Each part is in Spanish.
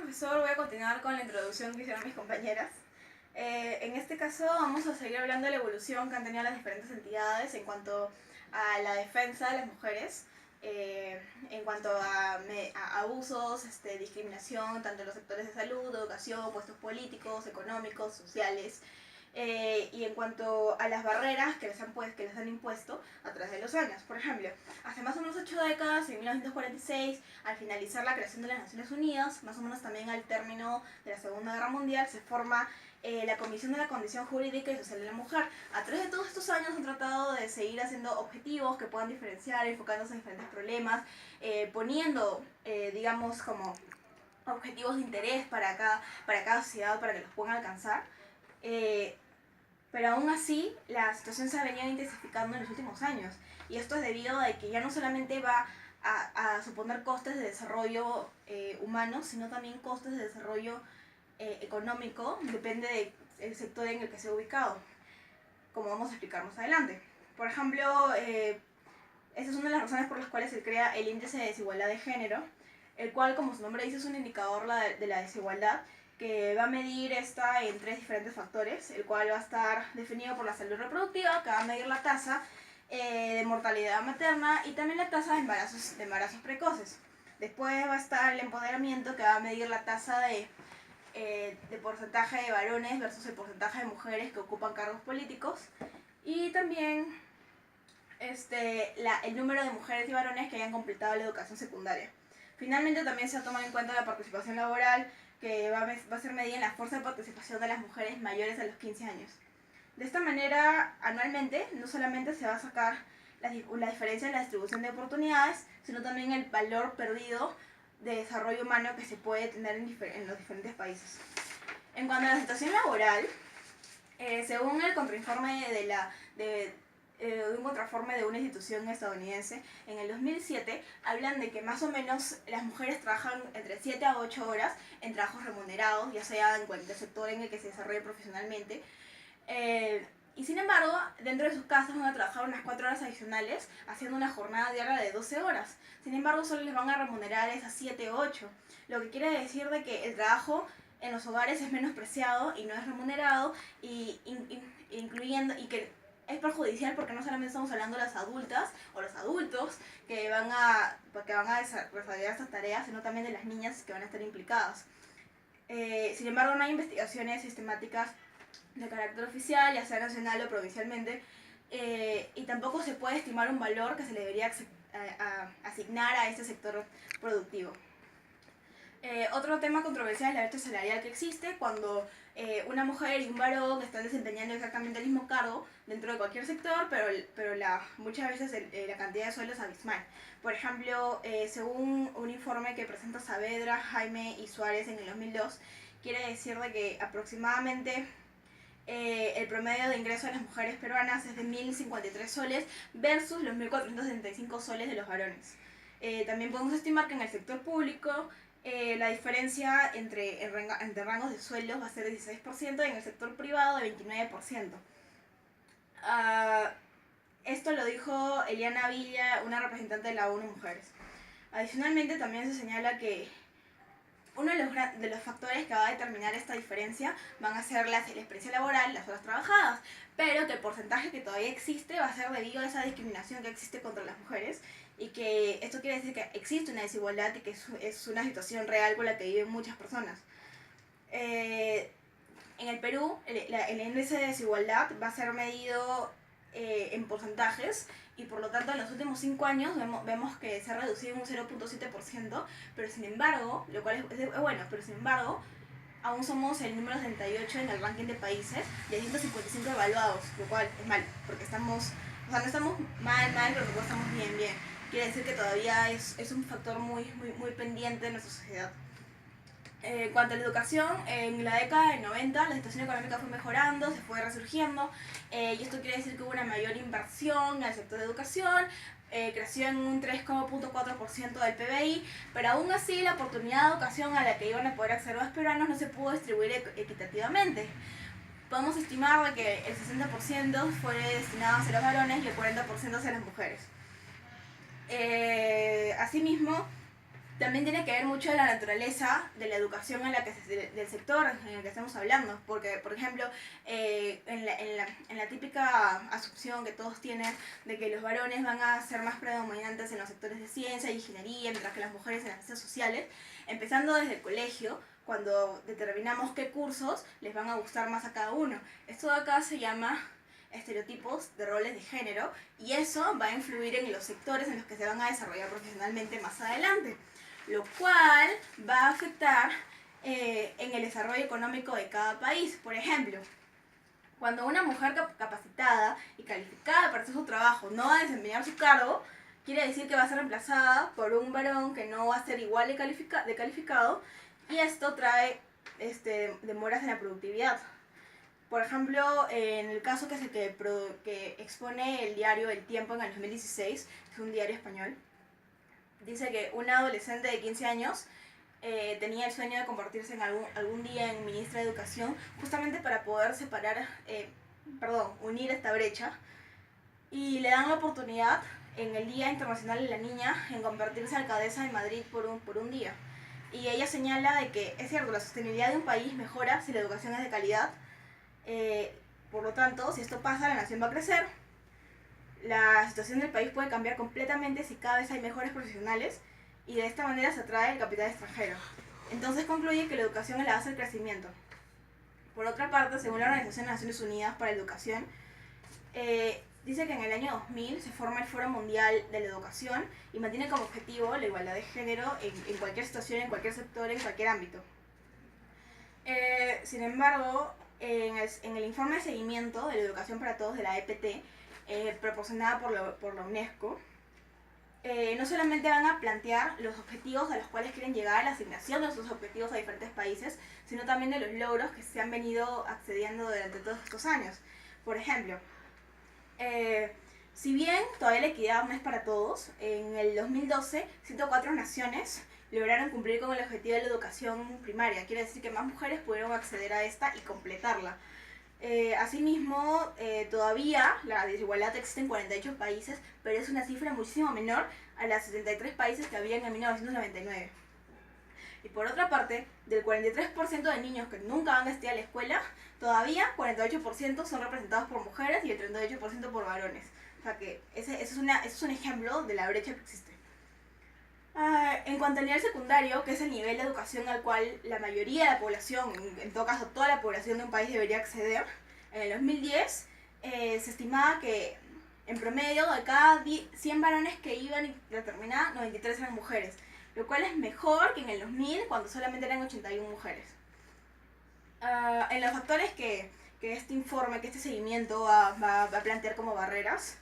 profesor, voy a continuar con la introducción que hicieron mis compañeras. En este caso vamos a seguir hablando de la evolución que han tenido las diferentes entidades en cuanto a la defensa de las mujeres, en cuanto a abusos, discriminación, tanto en los sectores de salud, educación, puestos políticos, económicos, sociales, y en cuanto a las barreras que les han impuesto a través de los años. Por ejemplo, hace más o menos 8 décadas, en 1946, al finalizar la creación de las Naciones Unidas, más o menos también al término de la Segunda Guerra Mundial, se forma la Comisión de la Condición Jurídica y Social de la Mujer. A través de todos estos años han tratado de seguir haciendo objetivos que puedan diferenciar, enfocándose en diferentes problemas, poniendo, digamos, como objetivos de interés para cada sociedad, para que los puedan alcanzar. Pero aún así la situación se ha venido intensificando en los últimos años, y esto es debido a que ya no solamente va a suponer costes de desarrollo humano, sino también costes de desarrollo económico, depende del sector en el que se ha ubicado, como vamos a explicar más adelante. Por ejemplo, esa es una de las razones por las cuales se crea el índice de desigualdad de género, el cual, como su nombre dice, es un indicador de la desigualdad, que va a medir esta en 3 diferentes factores, el cual va a estar definido por la salud reproductiva, que va a medir la tasa de mortalidad materna y también la tasa de embarazos precoces. Después va a estar el empoderamiento, que va a medir la tasa de porcentaje de varones versus el porcentaje de mujeres que ocupan cargos políticos, y también el número de mujeres y varones que hayan completado la educación secundaria. Finalmente también se toma en cuenta la participación laboral, que va a ser medida en la fuerza de participación de las mujeres mayores a los 15 años. De esta manera, anualmente, no solamente se va a sacar la diferencia en la distribución de oportunidades, sino también el valor perdido de desarrollo humano que se puede tener en los diferentes países. En cuanto a la situación laboral, según el contrainforme un contraforme de una institución estadounidense, en el 2007 hablan de que más o menos las mujeres trabajan entre 7 a 8 horas en trabajos remunerados, ya sea en cualquier sector en el que se desarrolle profesionalmente, y sin embargo, dentro de sus casas van a trabajar unas 4 horas adicionales, haciendo una jornada diaria de 12 horas. Sin embargo, solo les van a remunerar esas 7 o 8, lo que quiere decir de que el trabajo en los hogares es menospreciado y no es remunerado, incluyendo, y que es perjudicial porque no solamente estamos hablando de las adultas o los adultos que van a desarrollar estas tareas, sino también de las niñas que van a estar implicadas. Sin embargo, no hay investigaciones sistemáticas de carácter oficial, ya sea nacional o provincialmente, y tampoco se puede estimar un valor que se le debería asignar a este sector productivo. Otro tema controversial es la brecha salarial que existe cuando una mujer y un varón están desempeñando exactamente el mismo cargo dentro de cualquier sector, pero muchas veces la cantidad de sueldo es abismal. Por ejemplo, según un informe que presenta Saavedra, Jaime y Suárez en el 2002, quiere decir de que aproximadamente el promedio de ingreso de las mujeres peruanas es de 1.053 soles versus los 1.475 soles de los varones. También podemos estimar que en el sector público la diferencia entre rangos de sueldos va a ser de 16% y en el sector privado de 29%. Esto lo dijo Eliana Villa, una representante de la ONU Mujeres. Adicionalmente, también se señala que uno de los factores que va a determinar esta diferencia van a ser la experiencia laboral, las horas trabajadas, pero que el porcentaje que todavía existe va a ser debido a esa discriminación que existe contra las mujeres, y que esto quiere decir que existe una desigualdad y que es una situación real con la que viven muchas personas. En el Perú, el índice de desigualdad va a ser medido en porcentajes, y por lo tanto en los últimos 5 años vemos que se ha reducido en un 0.7%, pero sin embargo, lo cual es bueno, pero sin embargo, aún somos el número 78 en el ranking de países de 155 evaluados, lo cual es mal, porque no estamos mal, pero tampoco estamos bien. Quiere decir que todavía es un factor muy pendiente de nuestra sociedad. En cuanto a la educación, en la década del 90 la situación económica fue mejorando, se fue resurgiendo, y esto quiere decir que hubo una mayor inversión en el sector de educación, creció en un 3,4% del PBI, pero aún así la oportunidad de educación a la que iban a poder acceder los peruanos no se pudo distribuir equitativamente. Podemos estimar de que el 60% fue destinado hacia los varones y el 40% hacia las mujeres. Asimismo, También tiene que ver mucho de la naturaleza de la educación del sector en el que estamos hablando, porque, por ejemplo, en la típica asunción que todos tienen de que los varones van a ser más predominantes en los sectores de ciencia y ingeniería, mientras que las mujeres en las ciencias sociales, empezando desde el colegio, cuando determinamos qué cursos les van a gustar más a cada uno. Esto de acá se llama estereotipos de roles de género, y eso va a influir en los sectores en los que se van a desarrollar profesionalmente más adelante, lo cual va a afectar en el desarrollo económico de cada país. Por ejemplo, cuando una mujer capacitada y calificada para hacer su trabajo no va a desempeñar su cargo, quiere decir que va a ser reemplazada por un varón que no va a ser igual de calificado, y esto trae demoras en la productividad. Por ejemplo, en el caso que expone el diario El Tiempo en el 2016, que es un diario español, dice que una adolescente de 15 años tenía el sueño de convertirse en algún día en ministra de Educación, justamente para poder unir esta brecha, y le dan la oportunidad en el Día Internacional de la Niña en convertirse en alcaldesa de Madrid por un día. Y ella señala de que es cierto, la sostenibilidad de un país mejora si la educación es de calidad. Por lo tanto, si esto pasa, la nación va a crecer. La situación del país puede cambiar completamente si cada vez hay mejores profesionales, y de esta manera se atrae el capital extranjero. Entonces concluye que la educación es la base del crecimiento. Por otra parte, según la Organización de Naciones Unidas para la Educación, dice que en el año 2000 se forma el Foro Mundial de la Educación y mantiene como objetivo la igualdad de género en cualquier situación, en cualquier sector, en cualquier ámbito. Sin embargo, en el informe de seguimiento de la educación para todos de la EPT, proporcionada por la UNESCO, no solamente van a plantear los objetivos a los cuales quieren llegar, la asignación de esos objetivos a diferentes países, sino también de los logros que se han venido accediendo durante todos estos años. Por ejemplo, si bien todavía la equidad no es para todos, en el 2012 104 naciones lograron cumplir con el objetivo de la educación primaria. Quiere decir que más mujeres pudieron acceder a esta y completarla. Asimismo, todavía la desigualdad existe en 48 países, pero es una cifra muchísimo menor a las 73 países que había en 1999. Y por otra parte, del 43% de niños que nunca van a estudiar a la escuela, todavía 48% son representados por mujeres y el 38% por varones. O sea que ese es un ejemplo de la brecha que existe. En cuanto al nivel secundario, que es el nivel de educación al cual la mayoría de la población, en todo caso toda la población de un país debería acceder, en el 2010 se estimaba que en promedio de cada 100 varones que iban y determinaban, 93 eran mujeres, lo cual es mejor que en el 2000 cuando solamente eran 81 mujeres. En los factores que este informe, que este seguimiento va a plantear como barreras,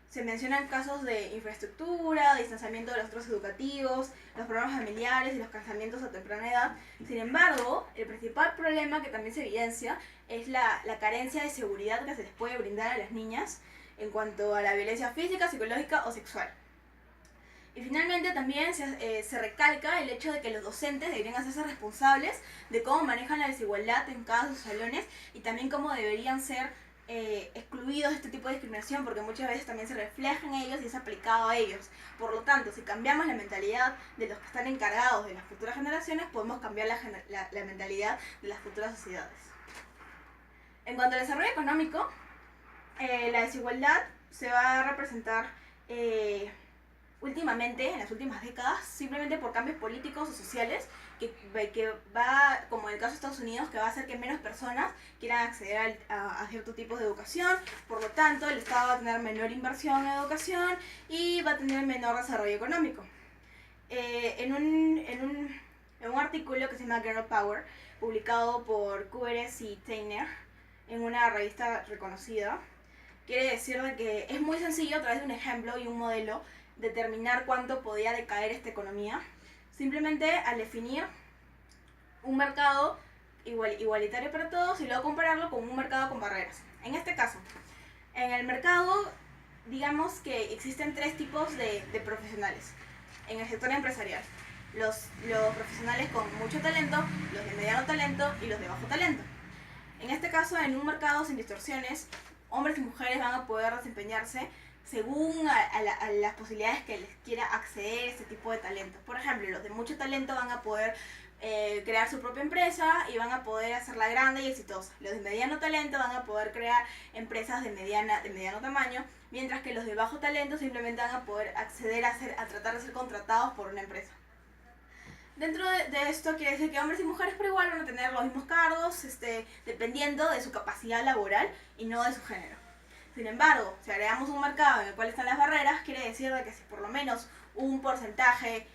se mencionan casos de infraestructura, distanciamiento de los centros educativos, los problemas familiares y los casamientos a temprana edad. Sin embargo, el principal problema que también se evidencia es la carencia de seguridad que se les puede brindar a las niñas en cuanto a la violencia física, psicológica o sexual. Y finalmente también se recalca el hecho de que los docentes deberían hacerse responsables de cómo manejan la desigualdad en cada de sus salones, y también cómo deberían ser excluidos de este tipo de discriminación, porque muchas veces también se refleja en ellos y es aplicado a ellos. Por lo tanto, si cambiamos la mentalidad de los que están encargados de las futuras generaciones, podemos cambiar la mentalidad de las futuras sociedades. En cuanto al desarrollo económico, la desigualdad se va a representar últimamente, en las últimas décadas, simplemente por cambios políticos o sociales que va, como en el caso de Estados Unidos, que va a hacer que menos personas quieran acceder a ciertos tipos de educación. Por lo tanto, el Estado va a tener menor inversión en educación y va a tener menor desarrollo económico. En un artículo que se llama Girl Power, publicado por Kuberes y Teiner en una revista reconocida, quiere decir de que es muy sencillo, a través de un ejemplo y un modelo, determinar cuánto podía decaer esta economía, simplemente al definir un mercado igualitario para todos y luego compararlo con un mercado con barreras. En este caso, en el mercado, digamos que existen tres tipos de profesionales en el sector empresarial: los profesionales con mucho talento, los de mediano talento y los de bajo talento. En este caso, en un mercado sin distorsiones, hombres y mujeres van a poder desempeñarse según a las posibilidades que les quiera acceder este tipo de talentos. Por ejemplo, los de mucho talento van a poder crear su propia empresa y van a poder hacerla grande y exitosa. Los de mediano talento van a poder crear empresas de mediano tamaño, mientras que los de bajo talento simplemente van a poder acceder a tratar de ser contratados por una empresa. Dentro de esto quiere decir que hombres y mujeres por igual van a tener los mismos cargos, dependiendo de su capacidad laboral y no de su género. Sin embargo, si agregamos un mercado en el cual están las barreras, quiere decir que si por lo menos un porcentaje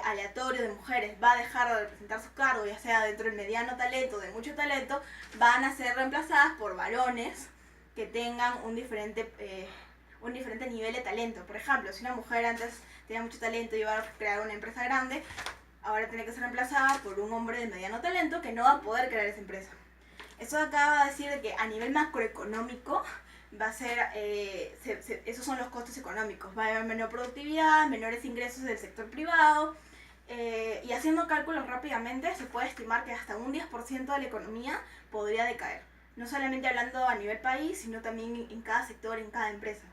aleatorio de mujeres va a dejar de representar su cargo, ya sea dentro del mediano talento o de mucho talento, van a ser reemplazadas por varones que tengan un diferente nivel de talento. Por ejemplo, si una mujer antes tenía mucho talento y iba a crear una empresa grande, ahora tiene que ser reemplazada por un hombre de mediano talento que no va a poder crear esa empresa. Esto acaba de decir que a nivel macroeconómico va a ser, esos son los costos económicos. Va a haber menor productividad, menores ingresos del sector privado, y haciendo cálculos rápidamente se puede estimar que hasta un 10% de la economía podría decaer. No solamente hablando a nivel país, sino también en cada sector, en cada empresa.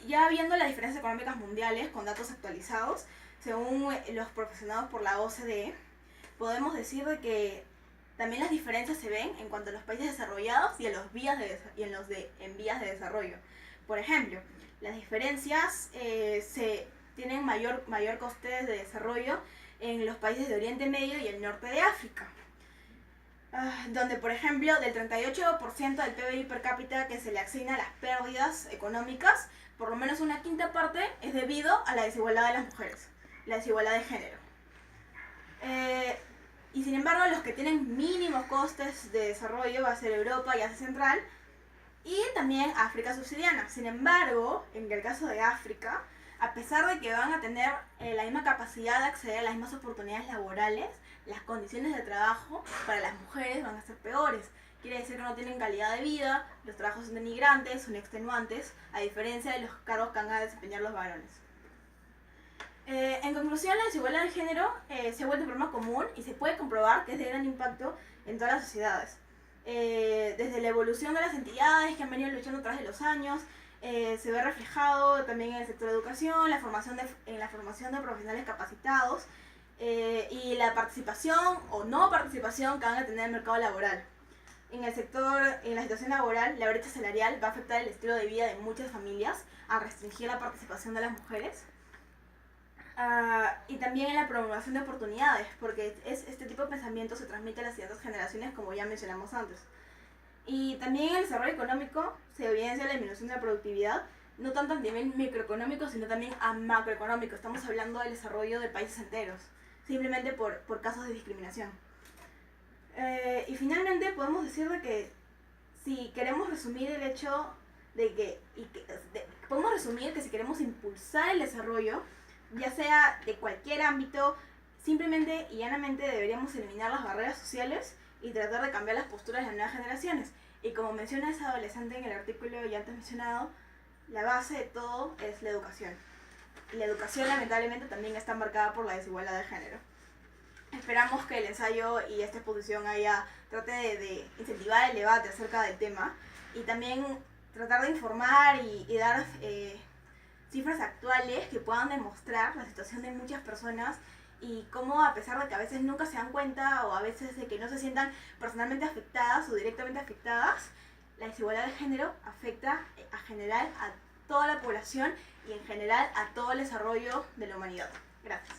Ya viendo las diferencias económicas mundiales con datos actualizados, según los profesionados por la OCDE, podemos decir que también las diferencias se ven en cuanto a los países desarrollados y en los en vías de desarrollo. Por ejemplo, las diferencias tienen mayor coste de desarrollo en los países de Oriente Medio y el norte de África, donde, por ejemplo, del 38% del PBI per cápita que se le asigna a las pérdidas económicas, por lo menos una quinta parte es debido a la desigualdad de las mujeres, la desigualdad de género. Y sin embargo, los que tienen mínimos costes de desarrollo va a ser Europa y Asia Central, y también África subsahariana. Sin embargo, en el caso de África, a pesar de que van a tener la misma capacidad de acceder a las mismas oportunidades laborales, las condiciones de trabajo para las mujeres van a ser peores. Quiere decir que no tienen calidad de vida, los trabajos son denigrantes, son extenuantes, a diferencia de los cargos que van a desempeñar los varones. En conclusión, la desigualdad de género se ha vuelto un problema común y se puede comprobar que es de gran impacto en todas las sociedades. Desde la evolución de las entidades que han venido luchando a través de los años, se ve reflejado también en el sector de educación, en la formación de profesionales capacitados y la participación o no participación que van a tener en el mercado laboral. En la situación laboral, la brecha salarial va a afectar el estilo de vida de muchas familias, a restringir la participación de las mujeres. Y también en la promoción de oportunidades, porque este tipo de pensamiento se transmite a las siguientes generaciones, como ya mencionamos antes. Y también en el desarrollo económico se evidencia la disminución de la productividad, no tanto a nivel microeconómico, sino también a macroeconómico. Estamos hablando del desarrollo de países enteros, simplemente por casos de discriminación. Y finalmente podemos decir que si queremos resumir el hecho podemos resumir que si queremos impulsar el desarrollo, ya sea de cualquier ámbito, simplemente y llanamente deberíamos eliminar las barreras sociales y tratar de cambiar las posturas de las nuevas generaciones. Y como menciona esa adolescente en el artículo ya antes mencionado, la base de todo es la educación. Y la educación lamentablemente también está marcada por la desigualdad de género. Esperamos que el ensayo y esta exposición trate de incentivar el debate acerca del tema y también tratar de informar y dar cifras actuales que puedan demostrar la situación de muchas personas y cómo, a pesar de que a veces nunca se dan cuenta o a veces de que no se sientan personalmente afectadas o directamente afectadas, la desigualdad de género afecta a general a toda la población y en general a todo el desarrollo de la humanidad. Gracias.